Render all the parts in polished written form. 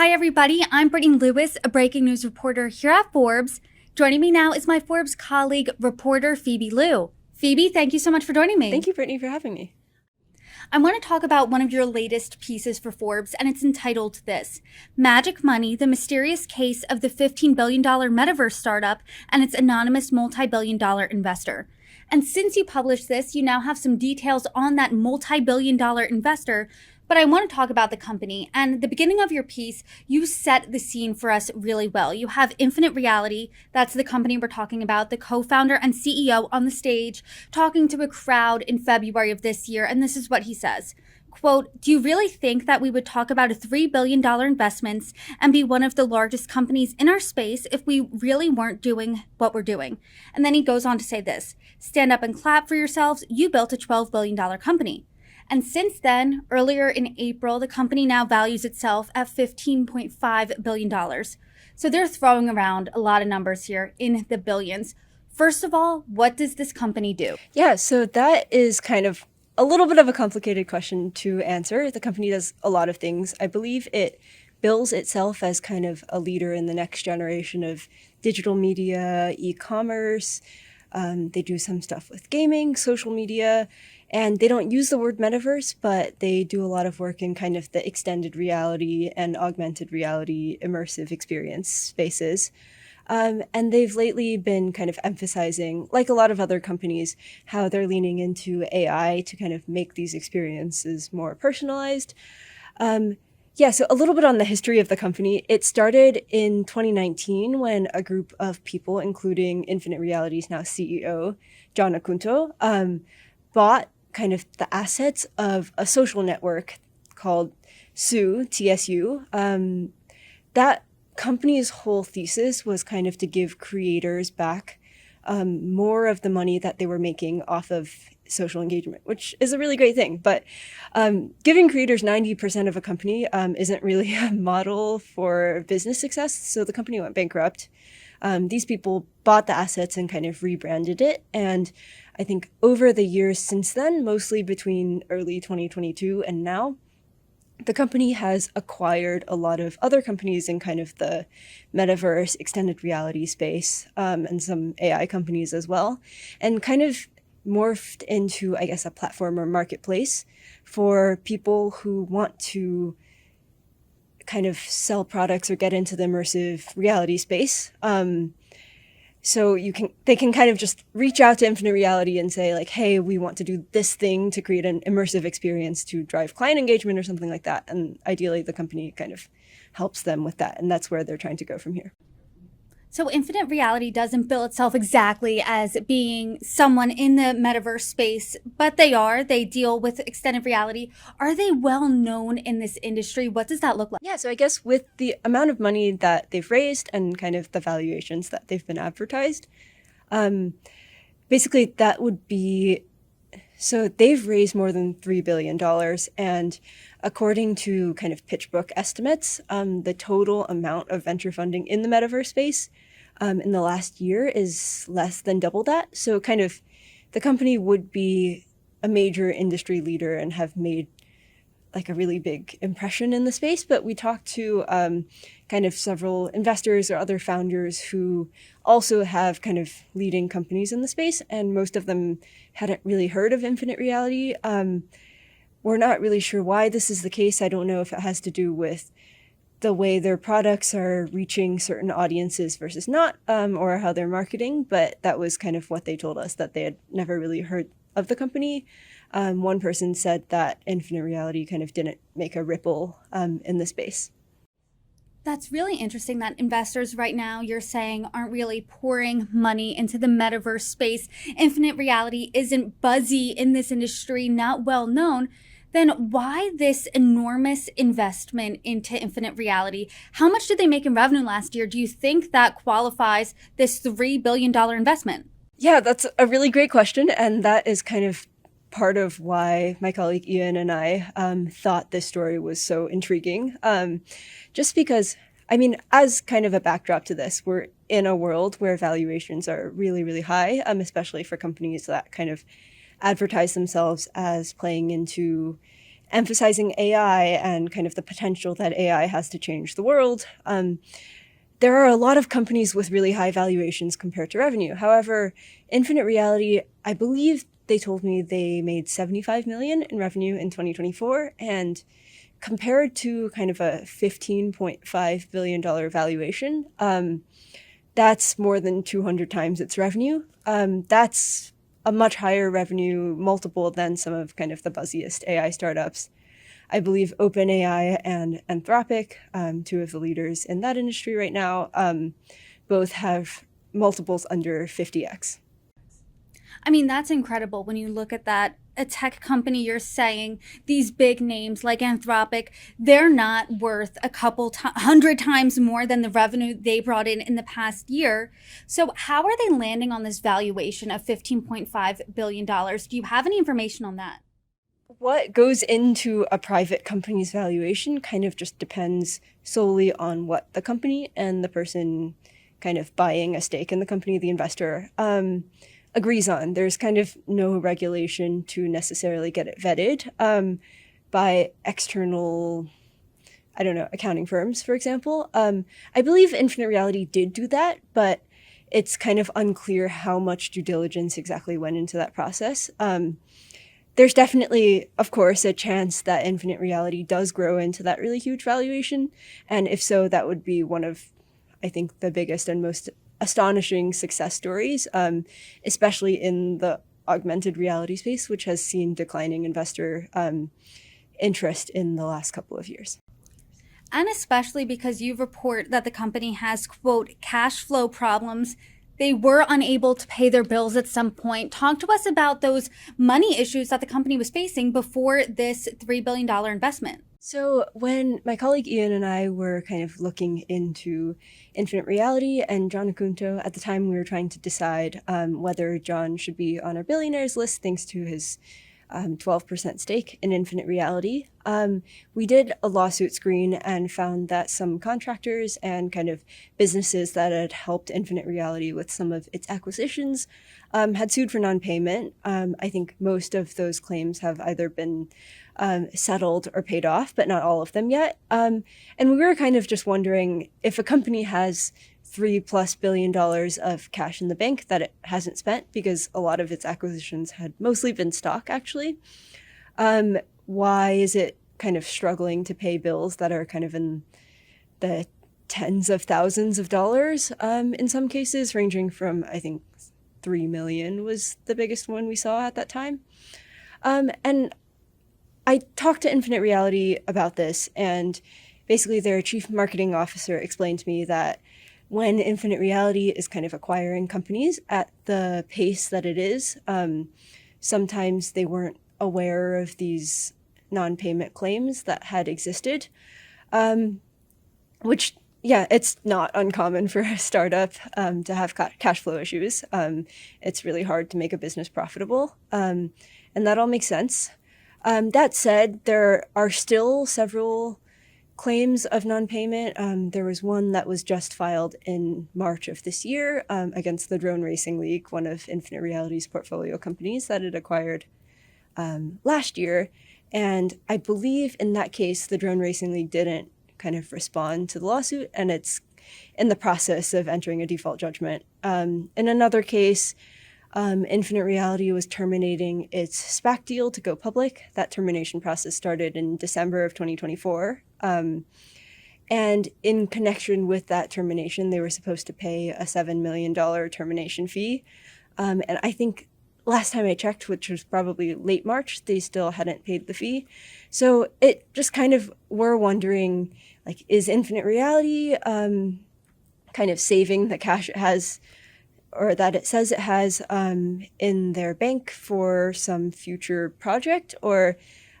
Hi, everybody. I'm Brittany Lewis, a breaking news reporter here at Forbes. Joining me now is my Forbes colleague, reporter Phoebe Liu. Phoebe, thank you so much for joining me. Thank you, Brittany, for having me. I want to talk about one of your latest pieces for Forbes, and it's entitled this: Magic Money, the Mysterious Case of the $15 billion Metaverse Startup and its Anonymous Multi-Billion-Dollar Investor. And since you published this, you now have some details on that multi-billion-dollar investor, but I want to talk about the company. And at the beginning of your piece, you set the scene for us really well. You have Infinite Reality, that's the company we're talking about, the co-founder and CEO on the stage, talking to a crowd in February of this year, and this is what he says. Quote, "Do you really think that we would talk about a $3 billion investments and be one of the largest companies in our space if we really weren't doing what we're doing?" And then he goes on to say this: "Stand up and clap for yourselves. You built a $12 billion company." And since then, earlier in April, the company now values itself at $15.5 billion. So they're throwing around a lot of numbers here in the billions. First of all, what does this company do? Yeah, so that is kind of a little bit of a complicated question to answer. The company does a lot of things. I believe it bills itself as kind of a leader in the next generation of digital media, e-commerce. They do some stuff with gaming, social media, and they don't use the word metaverse, but they do a lot of work in kind of the extended reality and augmented reality immersive experience spaces. And they've lately been kind of emphasizing, like a lot of other companies, how they're leaning into AI to kind of make these experiences more personalized. So a little bit on the history of the company. It started in 2019 when a group of people, including Infinite Reality's now CEO, John Akunto, bought kind of the assets of a social network called TSU. That company's whole thesis was kind of to give creators back more of the money that they were making off of social engagement, which is a really great thing. But giving creators 90% of a company isn't really a model for business success. So the company went bankrupt. These people bought the assets and kind of rebranded it. And I think over the years since then, mostly between early 2022 and now, the company has acquired a lot of other companies in kind of the metaverse, extended reality space, and some AI companies as well, and kind of morphed into, I guess, a platform or marketplace for people who want to kind of sell products or get into the immersive reality space. So they can kind of just reach out to Infinite Reality and say like, hey, we want to do this thing to create an immersive experience to drive client engagement or something like that. And ideally the company kind of helps them with that. And that's where they're trying to go from here. So Infinite Reality doesn't bill itself exactly as being someone in the metaverse space, but they deal with extended reality. Are they well known in this industry? What does that look like? Yeah, so I guess with the amount of money that they've raised and kind of the valuations that they've been advertised, basically that would be, so they've raised more than $3 billion. And according to kind of PitchBook estimates, the total amount of venture funding in the metaverse space in the last year is less than double that. So kind of the company would be a major industry leader and have made like a really big impression in the space. But we talked to kind of several investors or other founders who also have kind of leading companies in the space, and most of them hadn't really heard of Infinite Reality. We're not really sure why this is the case. I don't know if it has to do with the way their products are reaching certain audiences versus not, or how they're marketing, but that was kind of what they told us, that they had never really heard of the company. One person said that Infinite Reality kind of didn't make a ripple in the space. That's really interesting that investors right now, you're saying, aren't really pouring money into the metaverse space. Infinite Reality isn't buzzy in this industry, not well known. Then why this enormous investment into Infinite Reality? How much did they make in revenue last year? Do you think that qualifies this $3 billion investment? Yeah, that's a really great question. And that is kind of part of why my colleague Ian and I thought this story was so intriguing. Just because, I mean, as kind of a backdrop to this, we're in a world where valuations are really, really high, especially for companies that kind of advertise themselves as playing into emphasizing AI and kind of the potential that AI has to change the world. There are a lot of companies with really high valuations compared to revenue. However, Infinite Reality, I believe they told me they made 75 million in revenue in 2024, and compared to kind of a $15.5 billion valuation, that's more than 200 times its revenue. That's a much higher revenue multiple than some of kind of the buzziest AI startups. I believe OpenAI and Anthropic, two of the leaders in that industry right now, both have multiples under 50x. I mean, that's incredible when you look at that. A tech company, you're saying these big names like Anthropic, they're not worth a couple 100 times more than the revenue they brought in the past year. So how are they landing on this valuation of $15.5 billion? Do you have any information on that? What goes into a private company's valuation kind of just depends solely on what the company and the person kind of buying a stake in the company, the investor, agrees on. There's kind of no regulation to necessarily get it vetted by external, I don't know, accounting firms, for example. I believe Infinite Reality did do that, but it's kind of unclear how much due diligence exactly went into that process. There's definitely, of course, a chance that Infinite Reality does grow into that really huge valuation. And if so, that would be one of, I think, the biggest and most astonishing success stories, especially in the augmented reality space, which has seen declining investor interest in the last couple of years. And especially because you report that the company has, quote, cash flow problems. They were unable to pay their bills at some point. Talk to us about those money issues that the company was facing before this $3 billion investment. So when my colleague Ian and I were kind of looking into Infinite Reality and John Acunto, at the time we were trying to decide whether John should be on our billionaires list thanks to his 12% stake in Infinite Reality. We did a lawsuit screen and found that some contractors and kind of businesses that had helped Infinite Reality with some of its acquisitions had sued for non-payment. I think most of those claims have either been settled or paid off, but not all of them yet. And we were kind of just wondering if a company has $3+ billion of cash in the bank that it hasn't spent, because a lot of its acquisitions had mostly been stock, actually. Why is it kind of struggling to pay bills that are kind of in the tens of thousands of dollars in some cases, ranging from, I think, 3 million was the biggest one we saw at that time. And I talked to Infinite Reality about this, and basically their chief marketing officer explained to me that when Infinite Reality is kind of acquiring companies at the pace that it is, sometimes they weren't aware of these non-payment claims that had existed, which, yeah, it's not uncommon for a startup to have cash flow issues. It's really hard to make a business profitable, and that all makes sense. That said, there are still several claims of non-payment. There was one that was just filed in March of this year against the Drone Racing League, one of Infinite Reality's portfolio companies that it acquired last year. And I believe in that case, the Drone Racing League didn't kind of respond to the lawsuit, and it's in the process of entering a default judgment. In another case, Infinite Reality was terminating its SPAC deal to go public. That termination process started in December of 2024. And in connection with that termination, they were supposed to pay a $7 million termination fee. And I think last time I checked, which was probably late March, they still hadn't paid the fee. So it just kind of, we're wondering, like, is Infinite Reality kind of saving the cash it has, or that it says it has in their bank for some future project? Or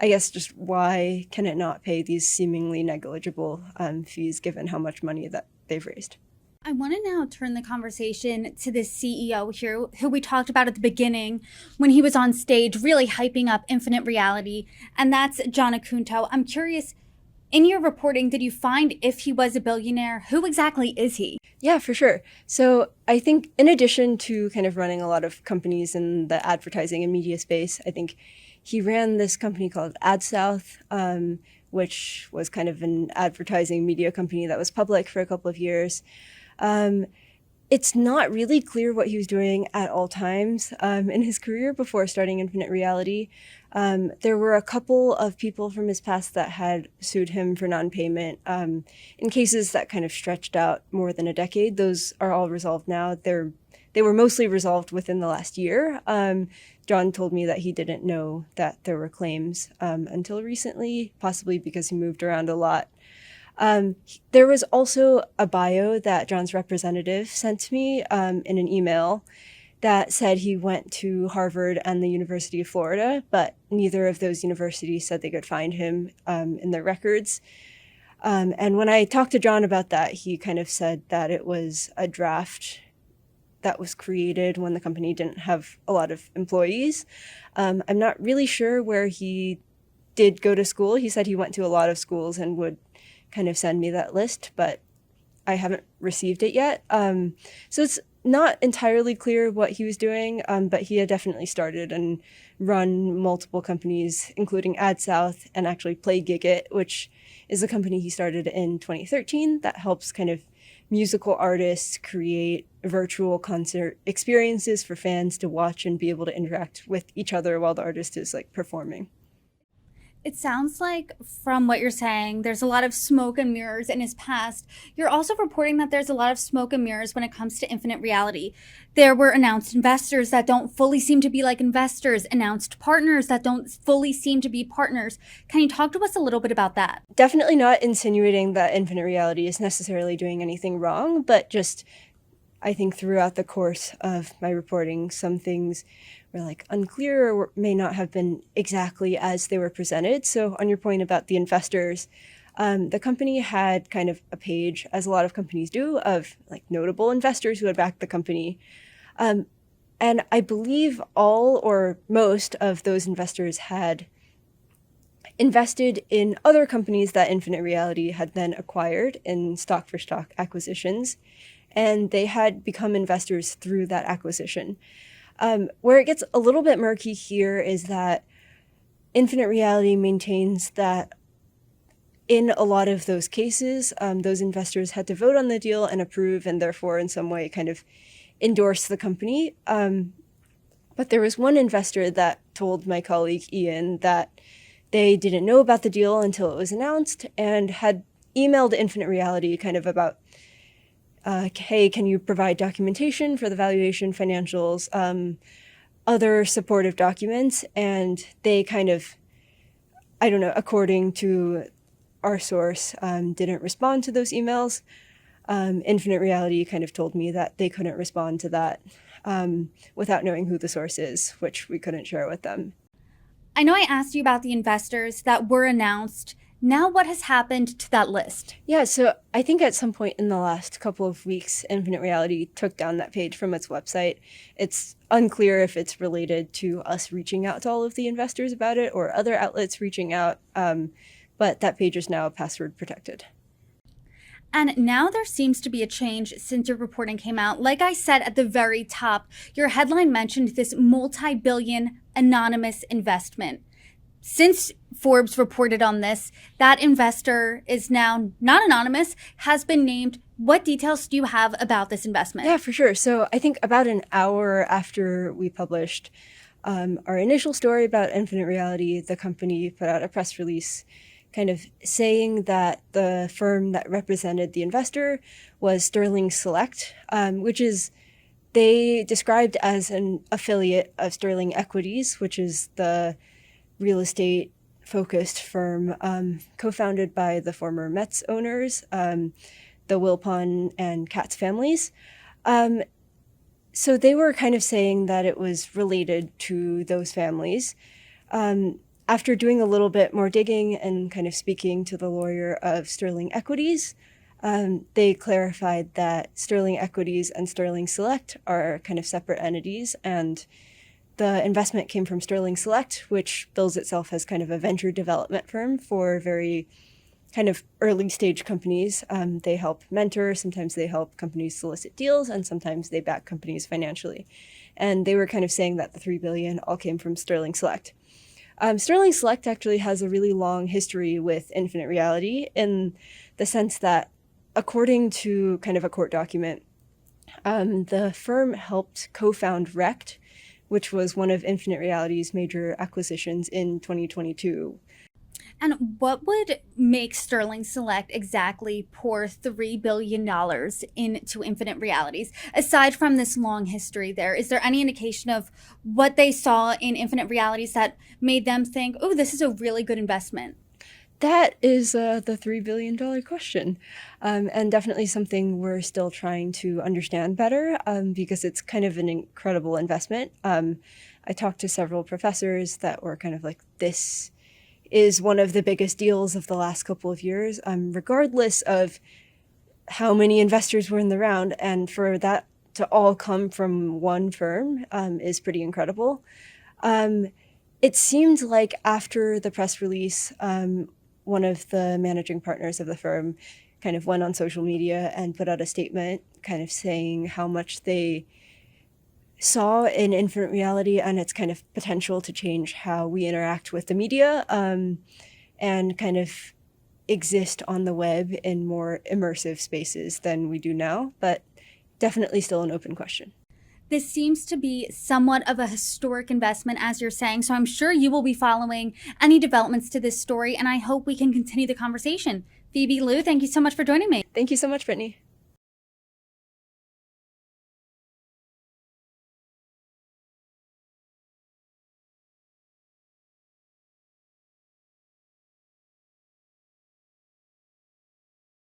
I guess just why can it not pay these seemingly negligible fees given how much money that they've raised? I want to now turn the conversation to the CEO here, who we talked about at the beginning when he was on stage really hyping up Infinite Reality, and that's John Acunto. I'm curious, in your reporting, did you find if he was a billionaire? Who exactly is he? Yeah, for sure. So I think in addition to kind of running a lot of companies in the advertising and media space, I think he ran this company called AdSouth, which was kind of an advertising media company that was public for a couple of years. It's not really clear what he was doing at all times in his career before starting Infinite Reality. There were a couple of people from his past that had sued him for non-payment in cases that kind of stretched out more than a decade. Those are all resolved now. They were mostly resolved within the last year. John told me that he didn't know that there were claims until recently, possibly because he moved around a lot. There was also a bio that John's representative sent to me in an email that said he went to Harvard and the University of Florida, but neither of those universities said they could find him in their records. And when I talked to John about that, he kind of said that it was a draft that was created when the company didn't have a lot of employees. I'm not really sure where he did go to school. He said he went to a lot of schools and would kind of send me that list, but I haven't received it yet. So it's not entirely clear what he was doing, but he had definitely started and run multiple companies, including AdSouth and actually PlayGigit, which is a company he started in 2013 that helps kind of musical artists create virtual concert experiences for fans to watch and be able to interact with each other while the artist is like performing. It sounds like, from what you're saying, there's a lot of smoke and mirrors in his past. You're also reporting that there's a lot of smoke and mirrors when it comes to Infinite Reality. There were announced investors that don't fully seem to be like investors, announced partners that don't fully seem to be partners. Can you talk to us a little bit about that? Definitely not insinuating that Infinite Reality is necessarily doing anything wrong, but just I think throughout the course of my reporting, some things were like unclear or may not have been exactly as they were presented. So on your point about the investors, the company had kind of a page, as a lot of companies do, of like notable investors who had backed the company. And I believe all or most of those investors had invested in other companies that Infinite Reality had then acquired in stock-for-stock acquisitions, and they had become investors through that acquisition. Where it gets a little bit murky here is that Infinite Reality maintains that in a lot of those cases, those investors had to vote on the deal and approve, and therefore in some way kind of endorse the company. But there was one investor that told my colleague Ian that they didn't know about the deal until it was announced and had emailed Infinite Reality kind of about, hey, can you provide documentation for the valuation financials, other supportive documents? And they kind of, I don't know, according to our source, didn't respond to those emails. Infinite Reality kind of told me that they couldn't respond to that without knowing who the source is, which we couldn't share with them. I know I asked you about the investors that were announced. Now what has happened to that list? Yeah, so I think at some point in the last couple of weeks, Infinite Reality took down that page from its website. It's unclear if it's related to us reaching out to all of the investors about it or other outlets reaching out, but that page is now password protected. And now there seems to be a change since your reporting came out. Like I said at the very top, your headline mentioned this multi-billion anonymous investment. Since Forbes reported on this, that investor is now not anonymous, has been named. What details do you have about this investment? Yeah, for sure. So I think about an hour after we published our initial story about Infinite Reality, the company put out a press release kind of saying that the firm that represented the investor was Sterling Select, which is they described as an affiliate of Sterling Equities, which is the real estate focused firm co-founded by the former Mets owners, the Wilpon and Katz families. So they were kind of saying that it was related to those families. After doing a little bit more digging and kind of speaking to the lawyer of Sterling Equities, they clarified that Sterling Equities and Sterling Select are kind of separate entities, and the investment came from Sterling Select, which bills itself as kind of a venture development firm for very kind of early stage companies. They help mentor, sometimes they help companies solicit deals, and sometimes they back companies financially. And they were kind of saying that the $3 billion all came from Sterling Select. Sterling Select actually has a really long history with infinite reality in the sense that, according to kind of a court document, the firm helped co-found Rect, which was one of Infinite Reality's major acquisitions in 2022. And what would make Sterling Select exactly pour $3 billion into Infinite Realities? Aside from this long history there, is there any indication of what they saw in Infinite Realities that made them think, oh, this is a really good investment? That is the $3 billion question, and definitely something we're still trying to understand better, because it's kind of an incredible investment. I talked to several professors that were kind of like, this is one of the biggest deals of the last couple of years, regardless of how many investors were in the round. And for that to all come from one firm is pretty incredible. It seemed like after the press release, one of the managing partners of the firm kind of went on social media and put out a statement kind of saying how much they saw in infinite reality and its kind of potential to change how we interact with the media, and kind of exist on the web in more immersive spaces than we do now, but definitely still an open question. This seems to be somewhat of a historic investment, as you're saying, so I'm sure you will be following any developments to this story, and I hope we can continue the conversation. Phoebe, Lou, thank you so much for joining me. Thank you so much, Brittany.